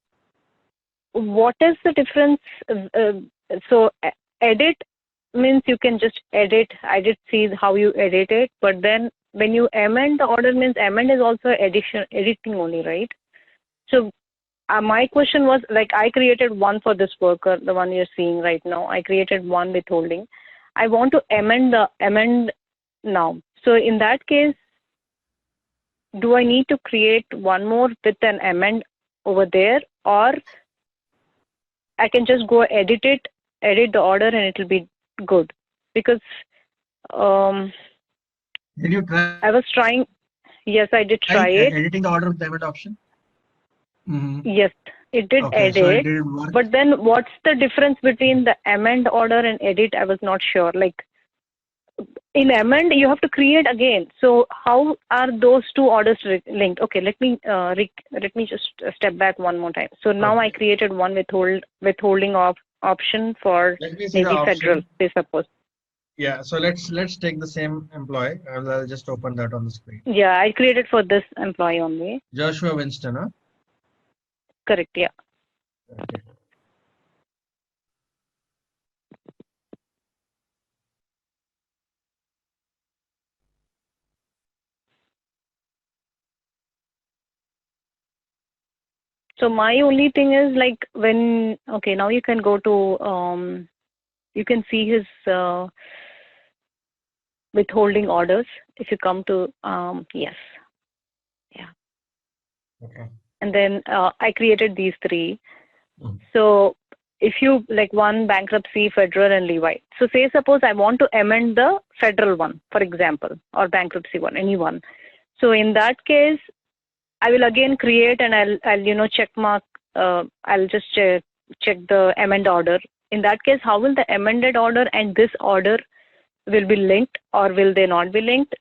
what is the difference? So edit means you can just edit. I did see how you edit it, but then when you amend the order means amend is also editing only, right? So my question was like I created one for this worker, the one you're seeing right now. I created one withholding. I want to amend now. So in that case, do I need to create one more with an amend over there, or I can just go edit the order, and it will be good? Because did you try? I was trying. Yes, I did try it. Editing the order with the amend option. Yes, it did edit. So it didn't work. But then, what's the difference between the amend order and edit? I was not sure. Like in amend, you have to create again. So how are those two orders linked? Okay, let me just step back one more time. So now I created one withholding option for maybe federal, say suppose. Yeah, so let's take the same employee and I'll just open that on the screen. Yeah, I created for this employee only. Joshua Winston, huh? Correct, yeah. Okay. So my only thing is like when, okay, now you can go to, you can see his withholding orders. If you come to, yes. Yeah. Okay. And then I created these three. So if you like one bankruptcy, federal and Levi. So say suppose I want to amend the federal one, for example, or bankruptcy one, any one. So in that case, I will again create and I'll check mark. I'll just check the amend order. In that case, how will the amended order and this order will be linked, or will they not be linked?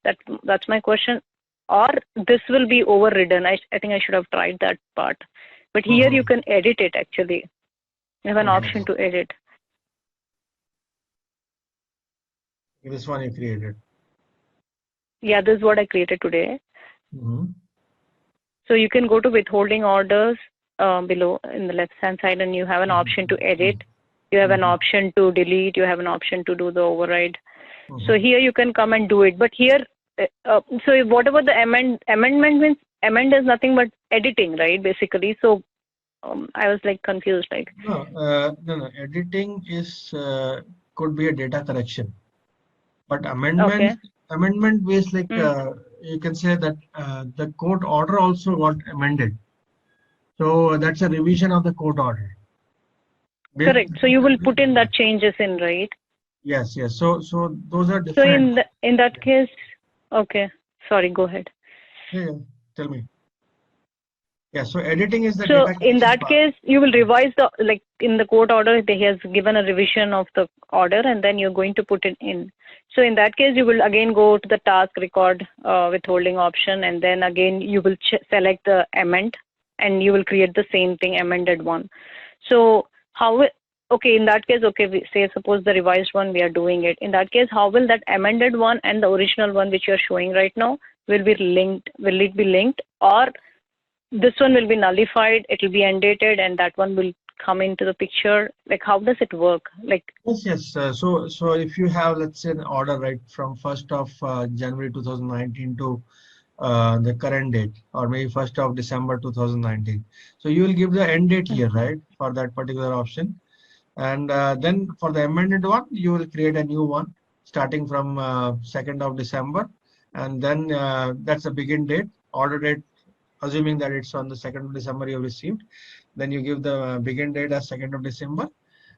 That's my question. Or this will be overridden. I think I should have tried that part. But here you can edit it actually. You have an option to edit. This one you created. Yeah, this is what I created today. So you can go to withholding orders below in the left hand side, and you have an option to edit. You have an option to delete. You have an option to do the override. So here you can come and do it. But here, so whatever the amendment means, amend is nothing but editing, right? Basically. So I was like confused. Like no. Editing is could be a data correction, but amendment based like you can say that the court order also got amended. So that's a revision of the court order. Correct. So you will put in that changes in, right? Yes. So those are different. So in that case, okay. Sorry, go ahead. Yeah, tell me. Yeah, so editing is the so data in that part. case, you will revise the, like in the court order, he has given a revision of the order and then you're going to put it in. So in that case, you will again go to the task record withholding option, and then again you will select the amend and you will create the same thing, amended one. So how okay, in that case, okay, we say suppose the revised one we are doing it. In that case, how will that amended one and the original one which you are showing right now will be linked? Will it be linked, or this one will be nullified, it will be undated, and that one will come into the picture? Like, how does it work? Like, Yes. So if you have, let's say, an order right from 1st of January 2019 to the current date, or maybe 1st of December 2019. So you will give the end date here, right, for that particular option. And then for the amended one, you will create a new one starting from 2nd of December. And then that's the begin date, order date, assuming that it's on the 2nd of December you received. Then you give the begin date as 2nd of December.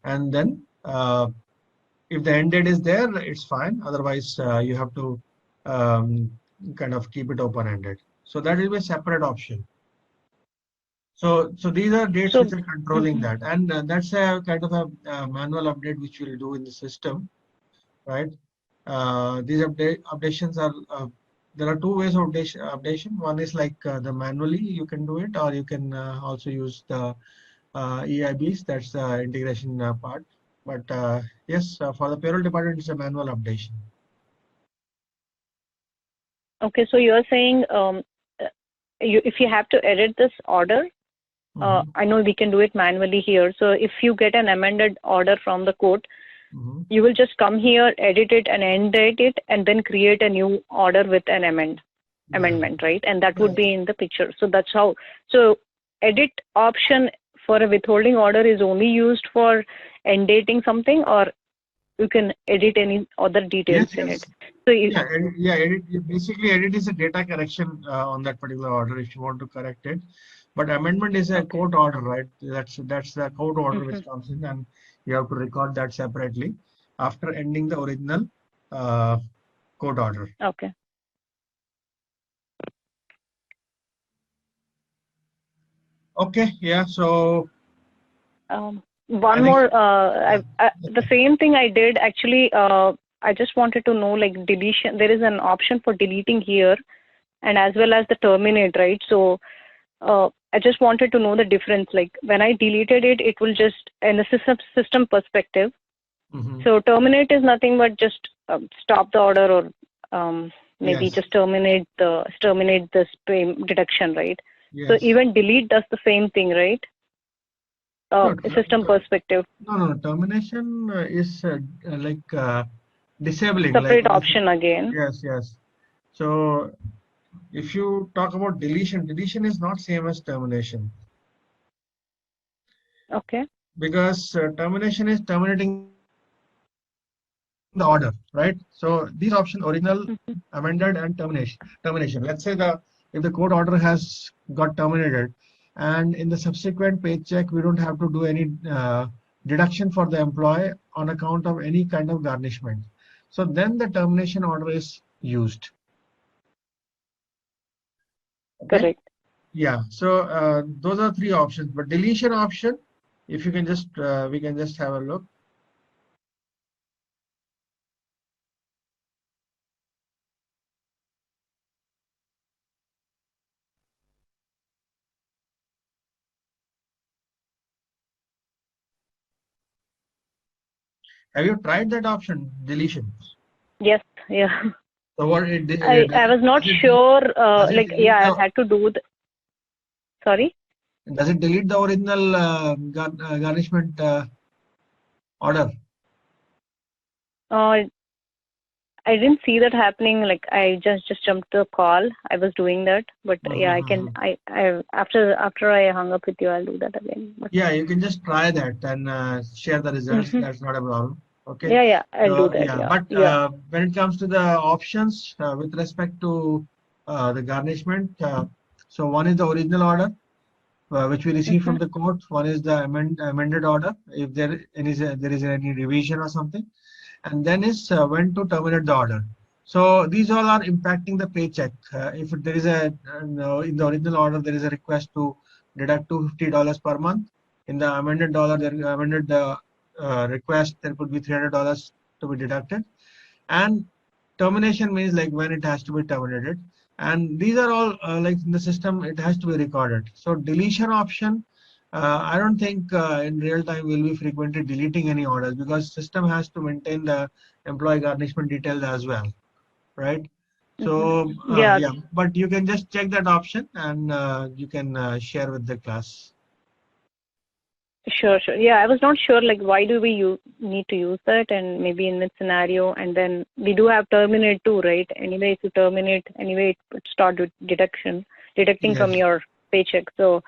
And then if the end date is there, it's fine. Otherwise, you have to kind of keep it open-ended. So that will be a separate option. So these are dates which are controlling that, and that's a kind of a manual update which we'll do in the system, right? These updations are there are two ways of updation. One is like the manually you can do it, or you can also use the EIBs. That's the integration part. But yes, for the payroll department, it's a manual updation. okay, so you're saying if you have to edit this order, I know we can do it manually here. So if you get an amended order from the court, you will just come here, edit it and end date it, and then create a new order with an amendment, right? And that would be in the picture. So that's how. So edit option for a withholding order is only used for end dating something, or you can edit any other details in it. So edit. Basically, edit is a data correction on that particular order if you want to correct it. But amendment is a court order, right? That's the court order which comes in, and you have to record that separately after ending the original court order. Okay. Okay. Yeah. So one more. The same thing I did actually. I just wanted to know, like, deletion. There is an option for deleting here, and as well as the terminate, right? So I just wanted to know the difference. Like, when I deleted it, it will just, in the system perspective. So terminate is nothing but just stop the order, or maybe just terminate this deduction, right? So even delete does the same thing, right? System perspective. No. Termination is like disabling. Separate like, option again. Yes. So if you talk about deletion is not same as termination. Okay. Because termination is terminating the order, right? So these options: original, amended, and termination. Let's say if the court order has got terminated, and in the subsequent paycheck we don't have to do any deduction for the employee on account of any kind of garnishment. So then the termination order is used. Okay? Correct. Yeah. So those are three options. But deletion option, if you can just we can just have a look. Have you tried that option, deletion? Yes. Yeah. So what it did? I was not sure. Like, yeah, I had to do the. Sorry. Does it delete the original garnishment order? I didn't see that happening. Like, I just jumped the call. I was doing that, but yeah, I can. I after I hung up with you, I'll do that again. But yeah, you can just try that and share the results. That's not a problem. Okay. Yeah, I'll do that. But when it comes to the options with respect to the garnishment, so one is the original order which we receive from the court. One is the amended order if there is any revision or something, and then is when to terminate the order. So these all are impacting the paycheck. If there is in the original order there is a request to deduct $250 per month. In the amended request, there could be $300 to be deducted. And termination means like when it has to be terminated. And these are all like in the system, it has to be recorded. So deletion option I don't think in real time we'll be frequently deleting any orders because system has to maintain the employee garnishment details as well, right? So Yeah, yeah, but you can just check that option and you can share with the class. sure, sure. Yeah, I was not sure, like, why do we need to use that, and maybe in this scenario, and then we do have terminate too, right? Anyway, if you terminate, anyway, it start with deducting from Yes. your paycheck. So,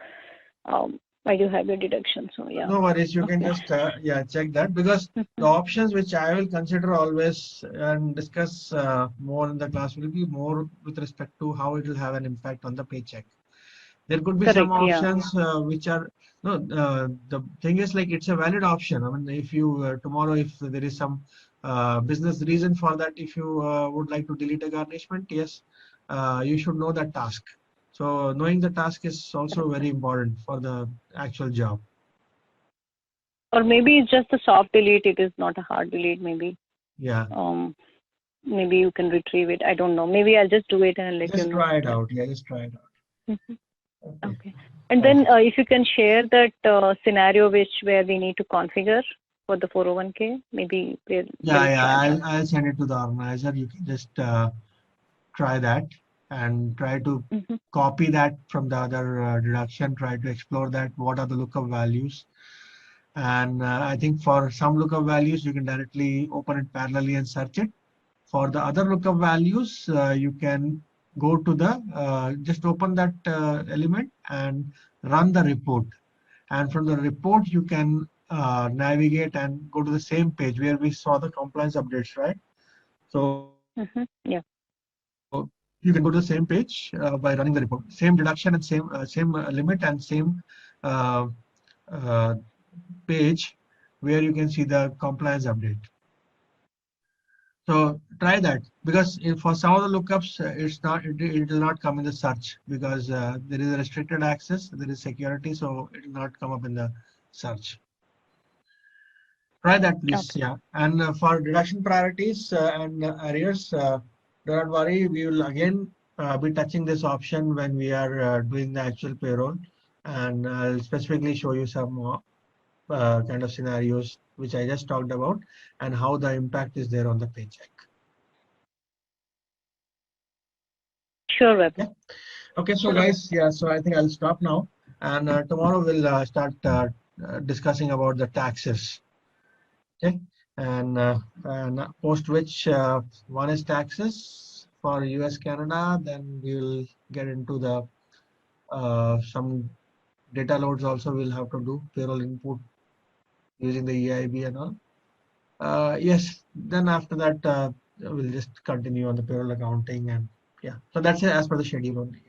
I do have your deduction. So, yeah. No worries. You can Okay. just yeah, check that because the options which I will consider always and discuss more in the class will be more with respect to how it will have an impact on the paycheck. There could be some Correct. Yeah. options which are no. The thing is like it's a valid option. I mean, if you tomorrow if there is some business reason for that, if you would like to delete a garnishment, yes, you should know that task. So knowing the task is also very important for the actual job. Or maybe it's just a soft delete. It is not a hard delete. Maybe. Yeah. Maybe you can retrieve it. I don't know. Maybe I'll just do it and let you Just know. try it out. Yeah, just try it out. Mhm. Okay. Okay. And then if you can share that scenario where we need to configure for the 401k, maybe we'll try that. I'll send it to the organizer. You can just try that and try to Mm-hmm. copy that from the other deduction. Try to explore that. What are the lookup values? And I think for some lookup values, you can directly open it parallelly and search it. For the other lookup values, you can go to the just open that element and run the report. And from the report, you can navigate and go to the same page where we saw the compliance updates, right? So Mm-hmm. Yeah. you can go to the same page by running the report. Same deduction and same limit and same uh, uh, page where you can see the compliance update. So try that because if for some of the lookups, it will not come in the search because there is a restricted access, there is security, so it will not come up in the search. Try that, please. Okay. Yeah. And for deduction priorities and arrears, do not worry. We will again be touching this option when we are doing the actual payroll, and I'll specifically show you some kind of scenarios which I just talked about and how the impact is there on the paycheck. Sure, Web. Yeah. Okay. So guys, yeah. So I think I'll stop now, and tomorrow we'll start discussing about the taxes. Okay, and post which one is taxes for US Canada, then we will get into the some data loads also we'll have to do payroll input using the EIB and all. Yes, then after that we'll just continue on the payroll accounting and yeah, so that's it as per the schedule only.